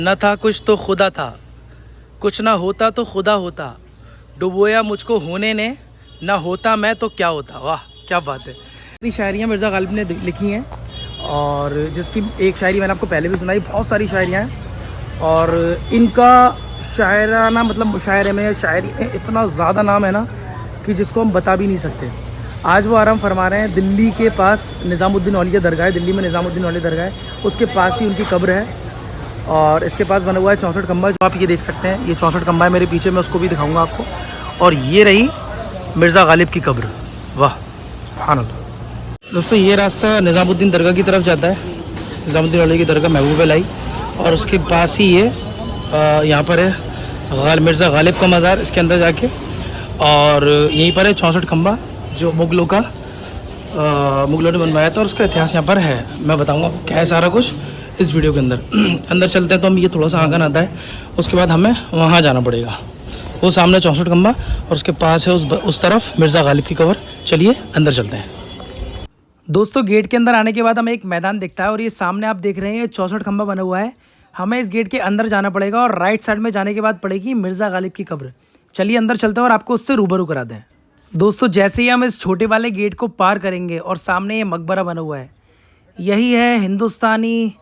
न था कुछ तो खुदा था, कुछ ना होता तो खुदा होता, डुबोया मुझको होने ने, ना होता मैं तो क्या होता। वाह क्या बात है। इतनी शायरियाँ मिर्ज़ा गालिब ने लिखी हैं और जिसकी एक शायरी मैंने आपको पहले भी सुनाई। बहुत सारी शायरियाँ हैं और इनका शायराना मतलब मुशायरे में शायरी में इतना ज़्यादा नाम है ना कि जिसको हम बता भी नहीं सकते। आज वो आराम फरमा रहे हैं दिल्ली के पास निज़ामुद्दीन औलिया दरगाह है। दिल्ली में निज़ामुद्दीन औलिया दरगाह है, उसके पास ही उनकी कब्र है और इसके पास बना हुआ है 64 खंबा, जो आप ये देख सकते हैं। ये 64 खंबा है मेरे पीछे, मैं उसको भी दिखाऊंगा आपको। और ये रही मिर्ज़ा गालिब की कब्र। वाह सुभान अल्लाह। दोस्तों ये रास्ता निज़ामुद्दीन दरगाह की तरफ जाता है, निज़ामुद्दीन औलिया की दरगाह महबूब लाई, और उसके पास ही ये यहाँ पर है मिर्ज़ा गालिब का मज़ार इसके अंदर जाके। और यहीं पर है 64 खंबा जो मुग़लों ने बनवाया था और उसका इतिहास यहाँ पर है। मैं बताऊँगा क्या है सारा कुछ इस वीडियो के अंदर। अंदर चलते हैं तो हम ये थोड़ा सा आंगन आता है, उसके बाद हमें वहाँ जाना पड़ेगा। वो सामने 64 खंबा और उसके पास है उस तरफ मिर्ज़ा गालिब की कब्र। चलिए अंदर चलते हैं। दोस्तों गेट के अंदर आने के बाद हमें एक मैदान दिखता है और ये सामने आप देख रहे हैं 64 खंबा बना हुआ है। हमें इस गेट के अंदर जाना पड़ेगा और राइट साइड में जाने के बाद पड़ेगी मिर्ज़ा गालिब की कब्र। चलिए अंदर चलते हैं और आपको उससे रूबरू करा दें। दोस्तों जैसे ही हम इस छोटे वाले गेट को पार करेंगे और सामने ये मकबरा बना हुआ है, यही है हिंदुस्तानी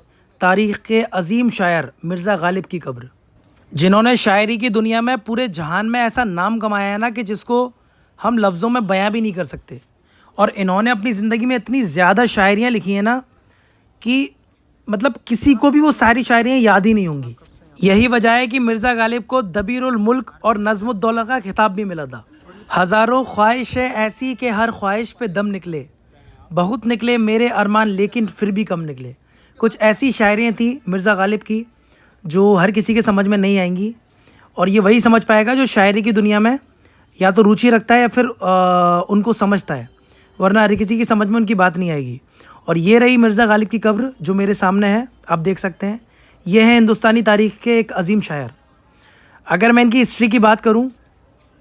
तारीख़ के अजीम शायर मिर्ज़ा गालिब की कब्र, जिन्होंने शायरी की दुनिया में पूरे जहान में ऐसा नाम कमाया है ना कि जिसको हम लफ्ज़ों में बयां भी नहीं कर सकते। और इन्होंने अपनी ज़िंदगी में इतनी ज़्यादा शायरियाँ लिखी हैं ना कि मतलब किसी को भी वो सारी शायरियाँ याद ही नहीं होंगी। यही वजह है कि मिर्ज़ा गालिब को दबीरुल मुल्क और नज़्मुद्दौला का खिताब भी मिला था। हज़ारों ख्वाहिशें ऐसी कि हर ख्वाहिश पे दम निकले, बहुत निकले मेरे अरमान लेकिन फिर भी कम निकले। कुछ ऐसी शायरियाँ थी मिर्ज़ा गालिब की जो हर किसी के समझ में नहीं आएंगी, और ये वही समझ पाएगा जो शायरी की दुनिया में या तो रुचि रखता है या फिर उनको समझता है, वरना हर किसी की समझ में उनकी बात नहीं आएगी। और ये रही मिर्ज़ा गालिब की कब्र जो मेरे सामने है, आप देख सकते हैं। ये है हिंदुस्तानी तारीख़ के एक अजीम शायर। अगर मैं इनकी हिस्ट्री की बात करूँ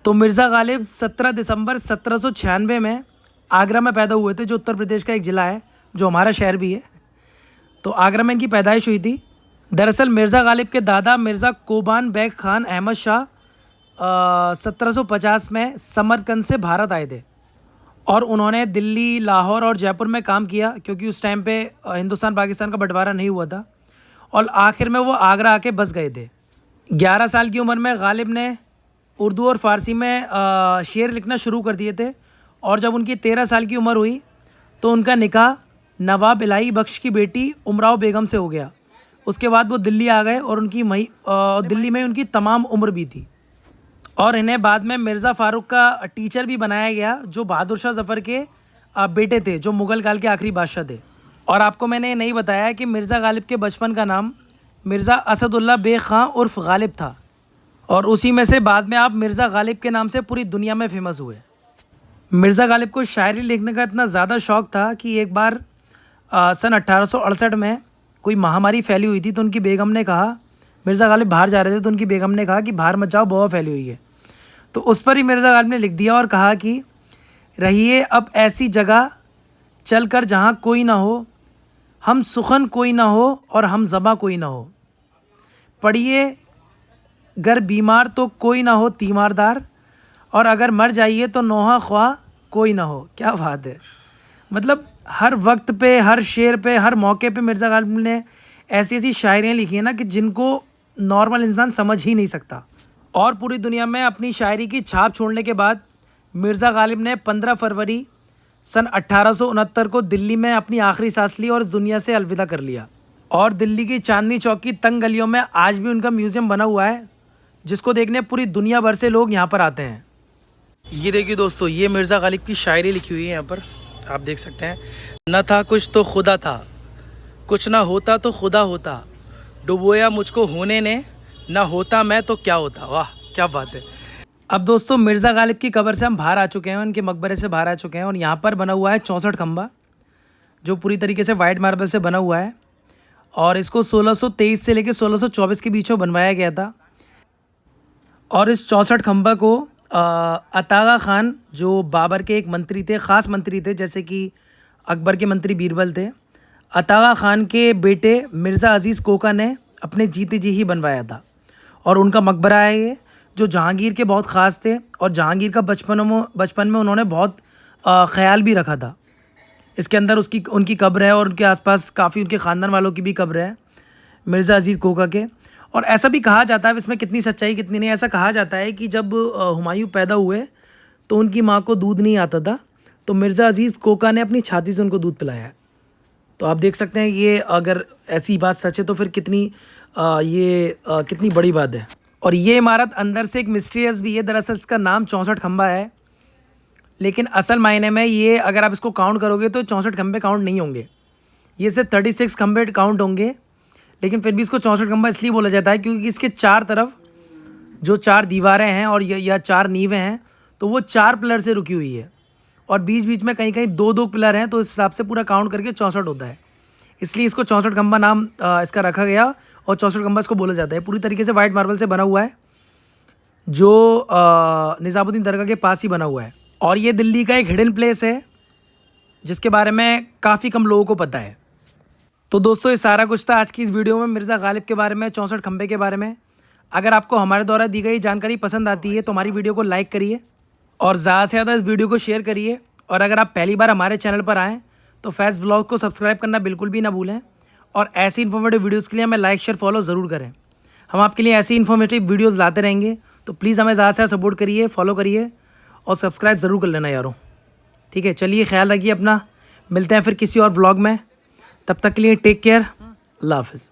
तो मिर्ज़ा गालिब 17 दिसंबर 1796 में आगरा में पैदा हुए थे, जो उत्तर प्रदेश का एक ज़िला है, जो हमारा शहर भी है। तो आगरा में इनकी पैदाइश हुई थी। दरअसल मिर्ज़ा गालिब के दादा मिर्ज़ा कोबान बेग ख़ान अहमद शाह 1750 में समरकंद से भारत आए थे और उन्होंने दिल्ली, लाहौर और जयपुर में काम किया, क्योंकि उस टाइम पे हिंदुस्तान पाकिस्तान का बंटवारा नहीं हुआ था, और आखिर में वो आगरा आके बस गए थे। 11 साल की उम्र में गालिब ने उर्दू और फ़ारसी में शेर लिखना शुरू कर दिए थे, और जब उनकी 13 साल की उम्र हुई तो उनका निकाह नवाब इलाही बख्श की बेटी उमराव बेगम से हो गया। उसके बाद वो दिल्ली आ गए और दिल्ली में उनकी तमाम उम्र भी थी, और इन्हें बाद में मिर्ज़ा फ़ारूक का टीचर भी बनाया गया, जो बहादुर शाह ज़फ़र के बेटे थे, जो मुग़ल काल के आखिरी बादशाह थे। और आपको मैंने ये नहीं बताया कि मिर्ज़ा गालिब के बचपन का नाम मिर्ज़ा असदुल्ला बेग ख़ां उर्फ़ गालिब था, और उसी में से बाद में आप मिर्ज़ा गालिब के नाम से पूरी दुनिया में फ़ेमस हुए। मिर्ज़ा गालिब को शायरी लिखने का इतना ज़्यादा शौक़ था कि एक बार सन 1868 में कोई महामारी फैली हुई थी, तो उनकी बेगम ने कहा, मिर्ज़ा गालिब बाहर जा रहे थे तो उनकी बेगम ने कहा कि बाहर मत जाओ, बवा फैली हुई है। तो उस पर ही मिर्ज़ा गालिब ने लिख दिया और कहा कि रहिए अब ऐसी जगह चल कर जहाँ कोई ना हो, हम सुखन कोई ना हो और हम ज़बां कोई ना हो, पढ़िए गर बीमार तो कोई ना हो तीमारदार, और अगर मर जाइए तो नोहा ख्वाह कोई ना हो। क्या बात है। मतलब हर वक्त पे, हर शेर पे, हर मौके पे मिर्ज़ा गालिब ने ऐसी ऐसी शायरियाँ लिखी हैं ना कि जिनको नॉर्मल इंसान समझ ही नहीं सकता। और पूरी दुनिया में अपनी शायरी की छाप छोड़ने के बाद मिर्ज़ा गालिब ने 15 फरवरी सन 1869 को दिल्ली में अपनी आखिरी सांस ली और दुनिया से अलविदा कर लिया। और दिल्ली की चांदनी चौक की तंग गलियों में आज भी उनका म्यूज़ियम बना हुआ है, जिसको देखने पूरी दुनिया भर से लोग यहाँ पर आते हैं। ये देखिए दोस्तों, ये मिर्ज़ा गालिब की शायरी लिखी हुई है यहाँ पर, आप देख सकते हैं। न था कुछ तो खुदा था, कुछ ना होता तो खुदा होता, डुबोया मुझको होने ने, ना होता मैं तो क्या होता। वाह क्या बात है। अब दोस्तों मिर्ज़ा गालिब की कब्र से हम बाहर आ चुके हैं, उनके मकबरे से बाहर आ चुके हैं, और यहाँ पर बना हुआ है 64 खंबा, जो पूरी तरीके से वाइट मार्बल से बना हुआ है, और इसको 1623 से लेकर 1624 के बीच में बनवाया गया था। और इस 64 खंबा को अतागा ख़ान, जो बाबर के एक मंत्री थे, ख़ास मंत्री थे, जैसे कि अकबर के मंत्री बीरबल थे, अतागा ख़ान के बेटे मिर्ज़ा अज़ीज़ कोका ने अपने जीते जी ही बनवाया था। और उनका मकबरा है ये, जो जहांगीर के बहुत ख़ास थे और जहांगीर का बचपन में उन्होंने बहुत ख़्याल भी रखा था। इसके अंदर उसकी उनकी कब्र है और उनके आसपास काफ़ी उनके ख़ानदान वालों की भी कब्र है, मिर्ज़ा अज़ीज़ कोका के। और ऐसा भी कहा जाता है, इसमें कितनी सच्चाई कितनी नहीं, ऐसा कहा जाता है कि जब हुमायूं पैदा हुए तो उनकी माँ को दूध नहीं आता था, तो मिर्ज़ा अज़ीज़ कोका ने अपनी छाती से उनको दूध पिलाया है। तो आप देख सकते हैं ये अगर ऐसी बात सच है तो फिर कितनी बड़ी बात है। और ये इमारत अंदर से एक मिस्टीरियस भी है। दरअसल इसका नाम 64 खंबा है, लेकिन असल मायने में ये अगर आप इसको काउंट करोगे तो 64 खंबे काउंट नहीं होंगे, ये सिर्फ 36 खंबे काउंट होंगे। लेकिन फिर भी इसको 64 खंबा इसलिए बोला जाता है क्योंकि इसके चार तरफ जो 4 दीवारें हैं और या 4 नींवें हैं, तो वो 4 पिलर से रुकी हुई है और बीच बीच में कहीं कहीं 2-2 पिलर हैं, तो इस हिसाब से पूरा काउंट करके 64 होता है। इसलिए इसको 64 खंबा नाम इसका रखा गया और 64 खंबा इसको बोला जाता है। पूरी तरीके से वाइट मार्बल से बना हुआ है, जो निज़ामुद्दीन दरगाह के पास ही बना हुआ है। और ये दिल्ली का एक हिडन प्लेस है जिसके बारे में काफ़ी कम लोगों को पता है। तो दोस्तों, ये सारा कुछ था आज की इस वीडियो में मिर्ज़ा गालिब के बारे में, 64 खंबे के बारे में। अगर आपको हमारे द्वारा दी गई जानकारी पसंद आती है तो हमारी वीडियो को लाइक करिए और ज़्यादा से ज़्यादा इस वीडियो को शेयर करिए। और अगर आप पहली बार हमारे चैनल पर आएँ तो फैज़ व्लॉग को सब्सक्राइब करना बिल्कुल भी ना भूलें। और ऐसी इन्फॉर्मेटिव वीडियोज़ के लिए हमें लाइक शेयर फॉलो ज़रूर करें। हम आपके लिए ऐसी इन्फॉर्मेटिव वीडियोज़ लाते रहेंगे, तो प्लीज़ हमें ज़्यादा से ज़्यादा सपोर्ट करिए, फॉलो करिए और सब्सक्राइब ज़रूर कर लेना यारों। ठीक है, चलिए ख्याल रखिए अपना, मिलते हैं फिर किसी और व्लॉग में। तब तक के लिए टेक केयर, अल्लाह हाफ़िज़।